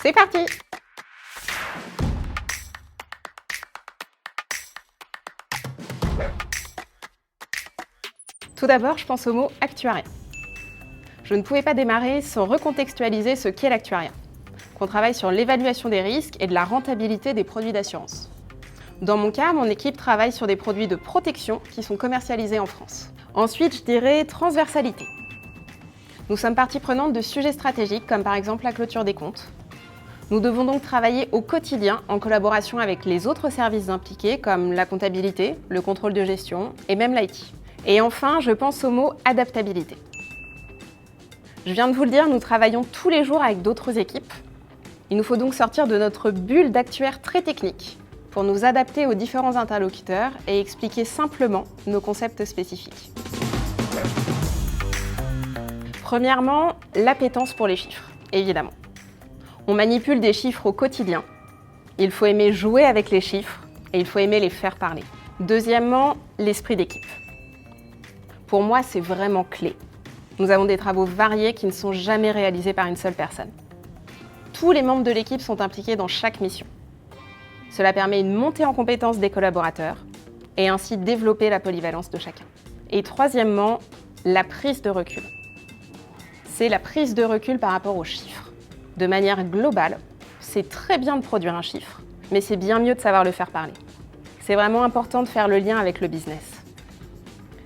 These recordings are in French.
C'est parti! Tout d'abord, je pense au mot actuariat. Je ne pouvais pas démarrer sans recontextualiser ce qu'est l'actuariat. Qu'on travaille sur l'évaluation des risques et de la rentabilité des produits d'assurance. Dans mon cas, mon équipe travaille sur des produits de protection qui sont commercialisés en France. Ensuite, je dirais transversalité. Nous sommes partie prenante de sujets stratégiques comme par exemple la clôture des comptes. Nous devons donc travailler au quotidien en collaboration avec les autres services impliqués comme la comptabilité, le contrôle de gestion et même l'IT. Et enfin, je pense au mot adaptabilité. Je viens de vous le dire, nous travaillons tous les jours avec d'autres équipes. Il nous faut donc sortir de notre bulle d'actuaires très technique pour nous adapter aux différents interlocuteurs et expliquer simplement nos concepts spécifiques. Premièrement, l'appétence pour les chiffres, évidemment. On manipule des chiffres au quotidien. Il faut aimer jouer avec les chiffres et il faut aimer les faire parler. Deuxièmement, l'esprit d'équipe. Pour moi, c'est vraiment clé. Nous avons des travaux variés qui ne sont jamais réalisés par une seule personne. Tous les membres de l'équipe sont impliqués dans chaque mission. Cela permet une montée en compétence des collaborateurs et ainsi développer la polyvalence de chacun. Et troisièmement, la prise de recul. C'est la prise de recul par rapport aux chiffres. De manière globale, c'est très bien de produire un chiffre, mais c'est bien mieux de savoir le faire parler. C'est vraiment important de faire le lien avec le business.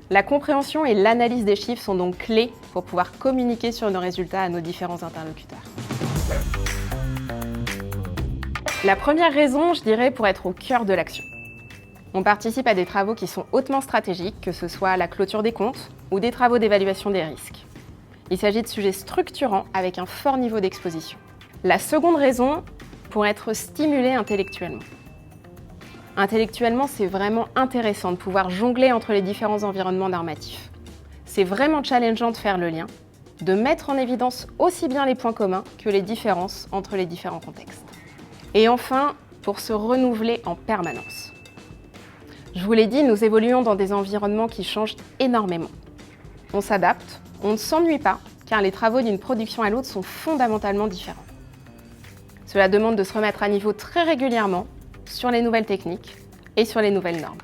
La compréhension et l'analyse des chiffres sont donc clés pour pouvoir communiquer sur nos résultats à nos différents interlocuteurs. La première raison, je dirais, pour être au cœur de l'action. On participe à des travaux qui sont hautement stratégiques, que ce soit la clôture des comptes ou des travaux d'évaluation des risques. Il s'agit de sujets structurants avec un fort niveau d'exposition. La seconde raison, pour être stimulé intellectuellement. Intellectuellement, c'est vraiment intéressant de pouvoir jongler entre les différents environnements normatifs. C'est vraiment challengeant de faire le lien, de mettre en évidence aussi bien les points communs que les différences entre les différents contextes. Et enfin, pour se renouveler en permanence. Je vous l'ai dit, nous évoluons dans des environnements qui changent énormément. On s'adapte, on ne s'ennuie pas, car les travaux d'une production à l'autre sont fondamentalement différents. Cela demande de se remettre à niveau très régulièrement sur les nouvelles techniques et sur les nouvelles normes.